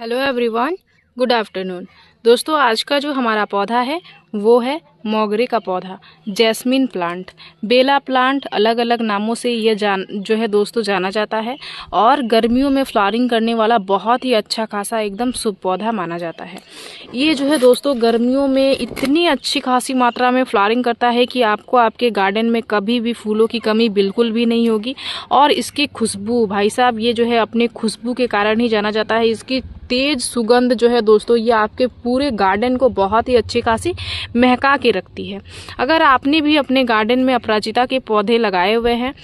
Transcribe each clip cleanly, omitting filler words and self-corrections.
Hello everyone, good afternoon. दोस्तों, आज का जो हमारा पौधा है वो है मोगरे का पौधा, जैस्मिन प्लांट, बेला प्लांट, अलग अलग नामों से ये जो है दोस्तों जाना जाता है। और गर्मियों में फ्लावरिंग करने वाला बहुत ही अच्छा खासा एकदम शुभ पौधा माना जाता है। ये जो है दोस्तों गर्मियों में इतनी अच्छी खासी मात्रा में फ्लावरिंग करता है कि आपको आपके गार्डन में कभी भी फूलों की कमी बिल्कुल भी नहीं होगी। और इसकी खुशबू, भाई साहब, ये जो है अपने खुशबू के कारण ही जाना जाता है। इसकी तेज सुगंध जो है दोस्तों ये आपके पूरे गार्डन को बहुत ही अच्छी खासी महका के रखती है। अगर आपने भी अपने गार्डन में अपराजिता के पौधे लगाए हुए हैं,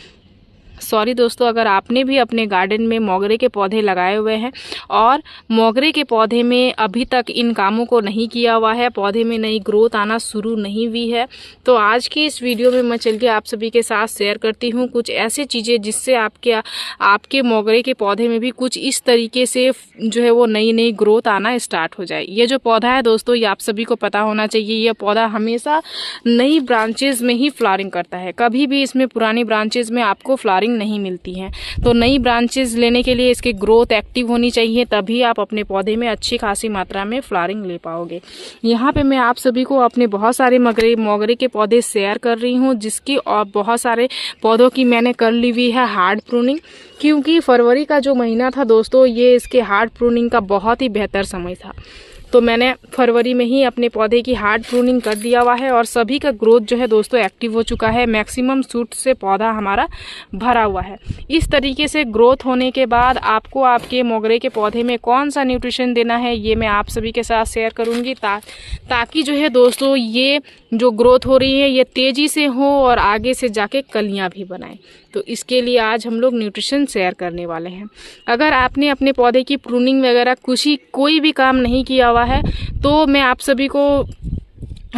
अगर आपने भी अपने गार्डन में मोगरे के पौधे लगाए हुए हैं और मोगरे के पौधे में अभी तक इन कामों को नहीं किया हुआ है, पौधे में नई ग्रोथ आना शुरू नहीं हुई है, तो आज की इस वीडियो में मैं चल के आप सभी के साथ शेयर करती हूँ कुछ ऐसी चीज़ें जिससे आपके मोगरे के पौधे में भी कुछ इस तरीके से जो है वो नई ग्रोथ आना स्टार्ट हो जाए। ये जो पौधा है दोस्तों, ये आप सभी को पता होना चाहिए, यह पौधा हमेशा नई ब्रांचेज में ही फ्लावरिंग करता है। कभी भी इसमें पुरानी ब्रांचेज में आपको फ्लावरिंग नहीं मिलती हैं। तो नई ब्रांचेस लेने के लिए इसकी ग्रोथ एक्टिव होनी चाहिए, तभी आप अपने पौधे में अच्छी खासी मात्रा में फ्लावरिंग ले पाओगे। यहाँ पे मैं आप सभी को अपने बहुत सारे मोगरे के पौधे शेयर कर रही हूँ, जिसकी और बहुत सारे पौधों की मैंने कर ली हुई है हार्ड प्रूनिंग, क्योंकि फरवरी का जो महीना था दोस्तों, ये इसके हार्ड प्रूनिंग का बहुत ही बेहतर समय था। तो मैंने फरवरी में ही अपने पौधे की हार्ड प्रूनिंग कर दिया हुआ है और सभी का ग्रोथ जो है दोस्तों एक्टिव हो चुका है। मैक्सिमम शूट से पौधा हमारा भरा हुआ है। इस तरीके से ग्रोथ होने के बाद आपको आपके मोगरे के पौधे में कौन सा न्यूट्रिशन देना है ये मैं आप सभी के साथ शेयर करूंगी, ताकि जो है दोस्तों ये जो ग्रोथ हो रही है ये तेज़ी से हो और आगे से जाके कलियां भी बनाएं। तो इसके लिए आज हम लोग न्यूट्रिशन शेयर करने वाले हैं। अगर आपने अपने पौधे की प्रूनिंग वगैरह कोई भी काम नहीं किया हुआ है तो मैं आप सभी को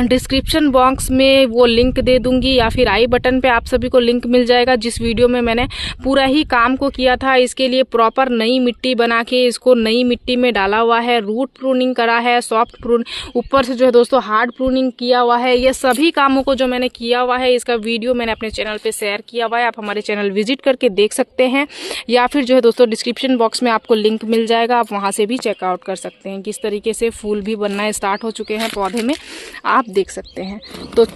डिस्क्रिप्शन बॉक्स में वो लिंक दे दूंगी, या फिर आई बटन पे आप सभी को लिंक मिल जाएगा, जिस वीडियो में मैंने पूरा ही काम को किया था। इसके लिए प्रॉपर नई मिट्टी बना के इसको नई मिट्टी में डाला हुआ है, रूट प्रूनिंग करा है, सॉफ्ट प्रून, ऊपर से जो है दोस्तों हार्ड प्रूनिंग किया हुआ है। ये सभी कामों को जो मैंने किया हुआ है इसका वीडियो मैंने अपने चैनल पर शेयर किया हुआ है। आप हमारे चैनल विजिट करके देख सकते हैं, या फिर जो है दोस्तों डिस्क्रिप्शन बॉक्स में आपको लिंक मिल जाएगा, आप वहाँ से भी चेकआउट कर सकते हैं। किस तरीके से फूल भी बनना स्टार्ट हो चुके हैं पौधे में, आप देख सकते हैं। तो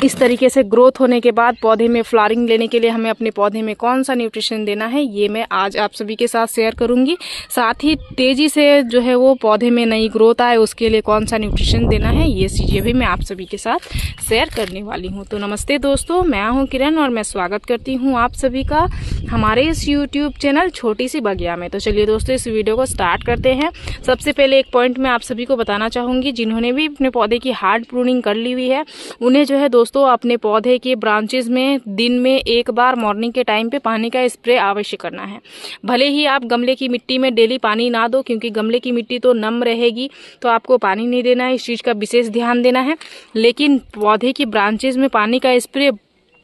इस तरीके से ग्रोथ होने के बाद पौधे में फ्लावरिंग लेने के लिए हमें अपने पौधे में कौन सा न्यूट्रिशन देना है ये मैं आज आप सभी के साथ शेयर करूंगी। साथ ही तेजी से जो है वो पौधे में नई ग्रोथ आए उसके लिए कौन सा न्यूट्रिशन देना है ये चीज़ें भी मैं आप सभी के साथ शेयर करने वाली हूँ। तो नमस्ते दोस्तों, मैं हूँ किरण और मैं स्वागत करती हूँ आप सभी का हमारे इस यूट्यूब चैनल छोटी सी बगिया में। तो चलिए दोस्तों इस वीडियो को स्टार्ट करते हैं। सबसे पहले एक पॉइंट मैं आप सभी को बताना चाहूँगी, जिन्होंने भी अपने पौधे की हार्ड प्रूनिंग कर ली हुई है उन्हें जो है दोस्तों अपने पौधे के ब्रांचेस में दिन में एक बार मॉर्निंग के टाइम पे पानी का स्प्रे अवश्य करना है। भले ही आप गमले की मिट्टी में डेली पानी ना दो, क्योंकि गमले की मिट्टी तो नम रहेगी तो आपको पानी नहीं देना है, इस चीज़ का विशेष ध्यान देना है। लेकिन पौधे की ब्रांचेस में पानी का स्प्रे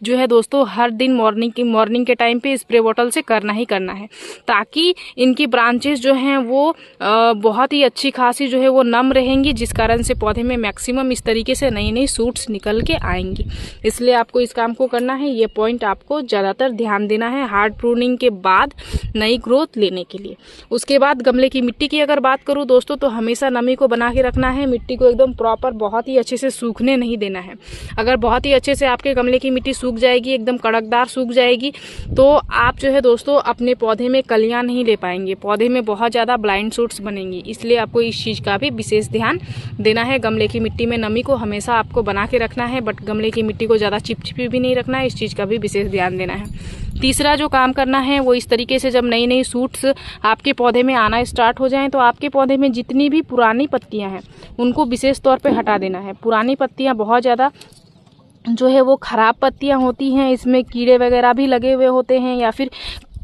जो है दोस्तों हर दिन मॉर्निंग के टाइम पे स्प्रे बोतल से करना ही करना है, ताकि इनकी ब्रांचेस जो हैं वो बहुत ही अच्छी खासी जो है वो नम रहेंगी, जिस कारण से पौधे में मैक्सिमम इस तरीके से नई शूट्स निकल के आएंगी। इसलिए आपको इस काम को करना है, ये पॉइंट आपको ज़्यादातर ध्यान देना है हार्ड प्रूनिंग के बाद नई ग्रोथ लेने के लिए। उसके बाद गमले की मिट्टी की अगर बात करूँ दोस्तों, तो हमेशा नमी को बना के रखना है। मिट्टी को एकदम प्रॉपर बहुत ही अच्छे से सूखने नहीं देना है। अगर बहुत ही अच्छे से आपके गमले की मिट्टी सूख जाएगी, एकदम कड़कदार सूख जाएगी, तो आप जो है दोस्तों अपने पौधे में कलियां नहीं ले पाएंगे, पौधे में बहुत ज़्यादा ब्लाइंड शूट्स बनेंगी। इसलिए आपको इस चीज़ का भी विशेष ध्यान देना है। गमले की मिट्टी में नमी को हमेशा आपको बना के रखना है, बट गमले की मिट्टी को ज़्यादा चिपचिपी भी नहीं रखना है, इस चीज़ का भी विशेष ध्यान देना है। तीसरा जो काम करना है वो इस तरीके से, जब नई शूट्स आपके पौधे में आना स्टार्ट हो जाएं तो आपके पौधे में जितनी भी पुरानी पत्तियां हैं उनको विशेष तौर पे हटा देना है। पुरानी पत्तियां बहुत ज़्यादा जो है वो ख़राब पत्तियां होती हैं, इसमें कीड़े वगैरह भी लगे हुए होते हैं, या फिर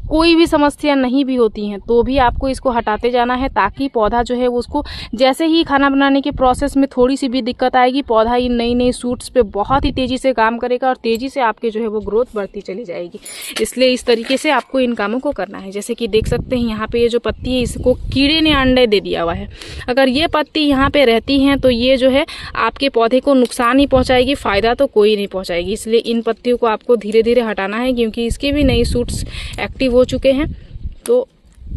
कोई भी समस्या नहीं भी होती हैं तो भी आपको इसको हटाते जाना है, ताकि पौधा जो है वो उसको जैसे ही खाना बनाने के प्रोसेस में थोड़ी सी भी दिक्कत आएगी, पौधा इन नई शूट्स पे बहुत ही तेज़ी से काम करेगा और तेज़ी से आपके जो है वो ग्रोथ बढ़ती चली जाएगी। इसलिए इस तरीके से आपको इन कामों को करना है। जैसे कि देख सकते हैं यहाँ पे ये जो पत्ती है इसको कीड़े ने अंडे दे दिया हुआ है। अगर ये पत्ती यहाँ पे रहती हैं तो ये जो है आपके पौधे को नुकसान ही पहुँचाएगी, फ़ायदा तो कोई नहीं पहुँचाएगी। इसलिए इन पत्तियों को आपको धीरे धीरे हटाना है, क्योंकि इसकी भी नई शूट्स एक्टिव हो चुके हैं। तो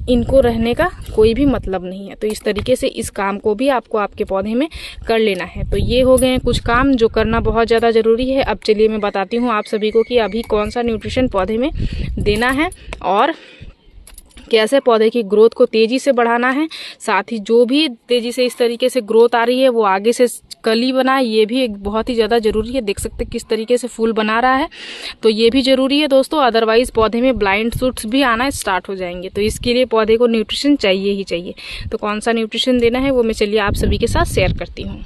इनको रहने का कोई भी मतलब नहीं है। तो इस तरीके से इस काम को भी आपको आपके पौधे में कर लेना है। तो ये हो गए हैं कुछ काम जो करना बहुत ज़्यादा ज़रूरी है। अब चलिए मैं बताती हूँ आप सभी को कि अभी कौन सा न्यूट्रिशन पौधे में देना है और कैसे पौधे की ग्रोथ को तेज़ी से बढ़ाना है। साथ ही जो भी तेज़ी से इस तरीके से ग्रोथ आ रही है वो आगे से कली बनाए, ये भी एक बहुत ही ज़्यादा ज़रूरी है। देख सकते हैं किस तरीके से फूल बना रहा है, तो ये भी ज़रूरी है दोस्तों। अदरवाइज़ पौधे में ब्लाइंड शूट्स भी आना स्टार्ट हो जाएंगे। तो इसके लिए पौधे को न्यूट्रिशन चाहिए ही चाहिए। तो कौन सा न्यूट्रिशन देना है वो मैं चलिए आप सभी के साथ शेयर करती हूँ।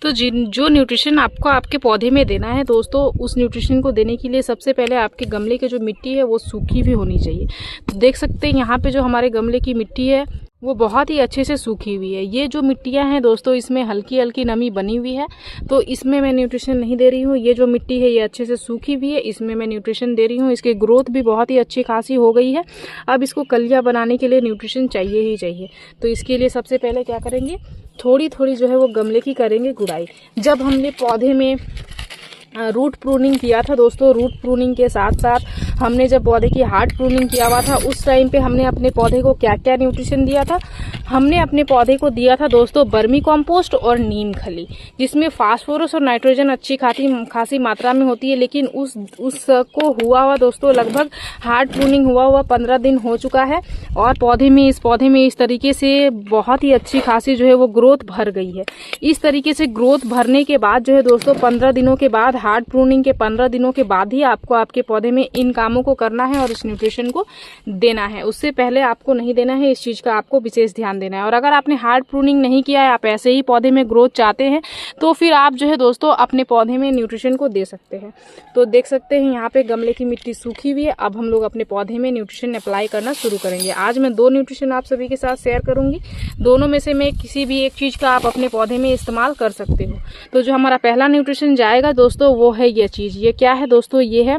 तो जो न्यूट्रिशन आपको आपके पौधे में देना है दोस्तों, उस न्यूट्रिशन को देने के लिए सबसे पहले आपके गमले की जो मिट्टी है वो सूखी भी होनी चाहिए। तो देख सकते हैं यहाँ पे जो हमारे गमले की मिट्टी है वो बहुत ही अच्छे से सूखी हुई है। ये जो मिट्टियाँ हैं दोस्तों, इसमें हल्की हल्की नमी बनी हुई है, तो इसमें मैं न्यूट्रिशन नहीं दे रही हूँ। ये जो मिट्टी है ये अच्छे से सूखी हुई है, इसमें मैं न्यूट्रिशन दे रही हूँ। इसकी ग्रोथ भी बहुत ही अच्छी खासी हो गई है। अब इसको कलियाँ बनाने के लिए न्यूट्रिशन चाहिए ही चाहिए। तो इसके लिए सबसे पहले क्या करेंगे, थोड़ी थोड़ी जो है वो गमले की करेंगे गुड़ाई। जब हमने पौधे में रूट प्रूनिंग किया था दोस्तों, रूट प्रूनिंग के साथ साथ हमने जब पौधे की हार्ड प्रूनिंग किया हुआ था, उस टाइम पे हमने अपने पौधे को क्या क्या न्यूट्रिशन दिया था। हमने अपने पौधे को दिया था दोस्तों वर्मी कंपोस्ट और नीम खली, जिसमें फास्फोरस और नाइट्रोजन अच्छी खासी मात्रा में होती है। लेकिन उसको हुआ दोस्तों लगभग हार्ड प्रूनिंग हुआ 15 दिन हो चुका है और इस पौधे में इस तरीके से बहुत ही अच्छी खासी जो है वो ग्रोथ भर गई है। इस तरीके से ग्रोथ भरने के बाद जो है दोस्तों 15 दिनों के बाद, हार्ड प्रूनिंग के 15 दिनों के बाद ही आपको आपके पौधे में इन कामों को करना है और इस न्यूट्रिशन को देना है। उससे पहले आपको नहीं देना है। इस चीज़ का आपको विशेष ध्यान देना है। और अगर आपने हार्ड प्रूनिंग नहीं किया है, आप ऐसे ही पौधे में ग्रोथ चाहते हैं, तो फिर आप जो है दोस्तों अपने पौधे में न्यूट्रिशन को दे सकते हैं। तो देख सकते हैं यहाँ पे गमले की मिट्टी सूखी हुई है। अब हम लोग अपने पौधे में न्यूट्रिशन अप्लाई करना शुरू करेंगे। आज मैं 2 न्यूट्रिशन आप सभी के साथ शेयर करूंगी। दोनों में से मैं किसी भी एक चीज़ का आप अपने पौधे में इस्तेमाल कर सकते हो। तो जो हमारा पहला न्यूट्रिशन जाएगा दोस्तों वो है ये चीज़। ये क्या है दोस्तों, ये है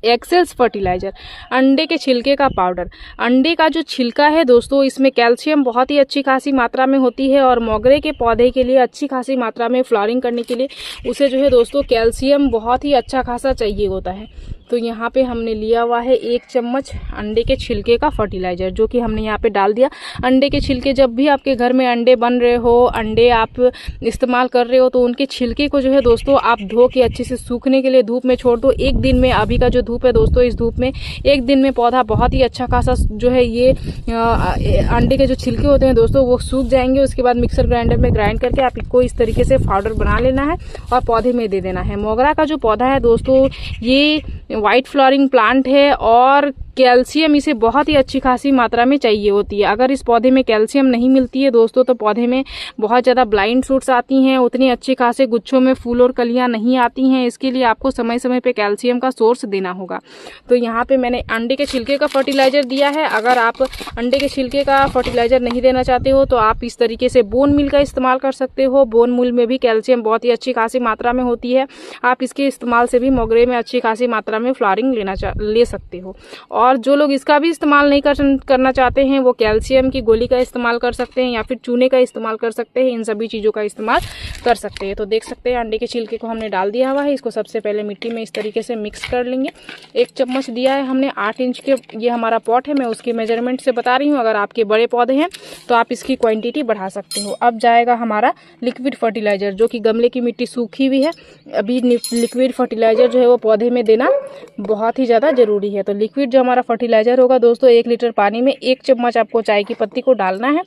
एक्सेल्स फर्टिलाइजर, अंडे के छिलके का पाउडर। अंडे का जो छिलका है दोस्तों, इसमें कैल्शियम बहुत ही अच्छी खासी मात्रा में होती है और मोगरे के पौधे के लिए अच्छी खासी मात्रा में फ्लावरिंग करने के लिए उसे जो है दोस्तों कैल्शियम बहुत ही अच्छा खासा चाहिए होता है। तो यहाँ पे हमने लिया हुआ है 1 चम्मच अंडे के छिलके का फर्टिलाइजर, जो कि हमने यहाँ पे डाल दिया। अंडे के छिलके, जब भी आपके घर में अंडे बन रहे हो, अंडे आप इस्तेमाल कर रहे हो, तो उनके छिलके को जो है दोस्तों आप धो के अच्छे से सूखने के लिए धूप में छोड़ दो। 1 दिन में, अभी का जो धूप है दोस्तों, इस धूप में 1 दिन में पौधा बहुत ही अच्छा खासा जो है ये अंडे के जो छिलके होते हैं दोस्तों वो सूख जाएंगे। उसके बाद मिक्सर ग्राइंडर में ग्राइंड करके आप इसको इस तरीके से पाउडर बना लेना है और पौधे में दे देना है। मोगरा का जो पौधा है दोस्तों, ये वाइट फ्लावरिंग प्लांट है और कैल्शियम इसे बहुत ही अच्छी खासी मात्रा में चाहिए होती है। अगर इस पौधे में कैल्शियम नहीं मिलती है दोस्तों, तो पौधे में बहुत ज़्यादा ब्लाइंड शूट्स आती हैं, उतनी अच्छे खासे गुच्छों में फूल और कलियां नहीं आती हैं। इसके लिए आपको समय समय पे कैल्शियम का सोर्स देना होगा। तो यहाँ पे मैंने अंडे के छिलके का फर्टिलाइजर दिया है। अगर आप अंडे के छिलके का फर्टिलाइजर नहीं देना चाहते हो तो आप इस तरीके से बोन मील का इस्तेमाल कर सकते हो। बोन मील में भी कैल्शियम बहुत ही अच्छी खासी मात्रा में होती है। आप इसके इस्तेमाल से भी मोगरे में अच्छी खासी मात्रा में फ्लावरिंग ले सकते हो। और जो लोग इसका भी इस्तेमाल नहीं करना चाहते हैं, वो कैल्शियम की गोली का इस्तेमाल कर सकते हैं या फिर चूने का इस्तेमाल कर सकते हैं। इन सभी चीज़ों का इस्तेमाल कर सकते हैं। तो देख सकते हैं अंडे के छिलके को हमने डाल दिया हुआ है। इसको सबसे पहले मिट्टी में इस तरीके से मिक्स कर लेंगे। 1 चम्मच दिया है हमने। 8 इंच के ये हमारा पॉट है, मैं उसकी मेजरमेंट से बता रही हूँ। अगर आपके बड़े पौधे हैं तो आप इसकी क्वांटिटी बढ़ा सकते हो। अब जाएगा हमारा लिक्विड फर्टिलाइजर, जो कि गमले की मिट्टी सूखी हुई है। अभी लिक्विड फर्टिलाइजर जो है वो पौधे में देना बहुत ही ज़्यादा ज़रूरी है। तो लिक्विड जो हमारा फर्टिलाइजर होगा दोस्तों, 1 लीटर पानी में 1 चम्मच आपको चाय की पत्ती को डालना है,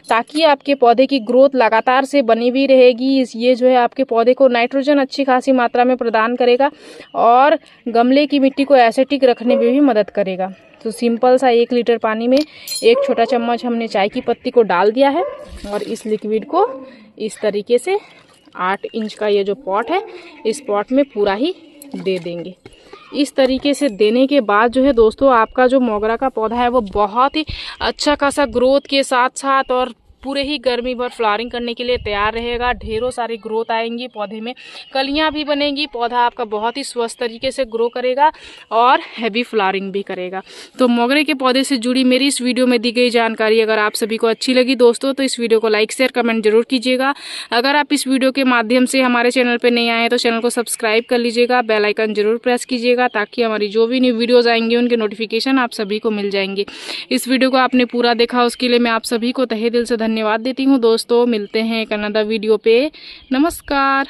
ताकि आपके पौधे की ग्रोथ लगातार से बनी हुई रहेगी। ये जो है आपके पौधे को नाइट्रोजन अच्छी खासी मात्रा में प्रदान करेगा और गमले की मिट्टी को एसिडिक रखने में भी मदद करेगा। तो सिंपल सा 1 लीटर पानी में 1 छोटा चम्मच हमने चाय की पत्ती को डाल दिया है और इस लिक्विड को इस तरीके से 8 इंच का ये जो पॉट है, इस पॉट में पूरा ही दे देंगे। इस तरीके से देने के बाद जो है दोस्तों, आपका जो मोगरा का पौधा है वो बहुत ही अच्छा खासा ग्रोथ के साथ साथ और पूरे ही गर्मी भर फ्लावरिंग करने के लिए तैयार रहेगा। ढेरों सारी ग्रोथ आएंगी पौधे में, कलियां भी बनेंगी, पौधा आपका बहुत ही स्वस्थ तरीके से ग्रो करेगा और हैवी फ्लावरिंग भी करेगा। तो मोगरे के पौधे से जुड़ी मेरी इस वीडियो में दी गई जानकारी अगर आप सभी को अच्छी लगी दोस्तों, तो इस वीडियो को लाइक शेयर कमेंट जरूर कीजिएगा। अगर आप इस वीडियो के माध्यम से हमारे चैनल पर नए आए हैं तो चैनल को सब्सक्राइब कर लीजिएगा, बेल आइकन जरूर प्रेस कीजिएगा ताकि हमारी जो भी न्यू वीडियोज़ आएंगे उनके नोटिफिकेशन आप सभी को मिल जाएंगे। इस वीडियो को आपने पूरा देखा उसके लिए मैं आप सभी को तहे दिल से धन्यवाद देती हूँ दोस्तों। मिलते हैं एक अनदर वीडियो पे। नमस्कार।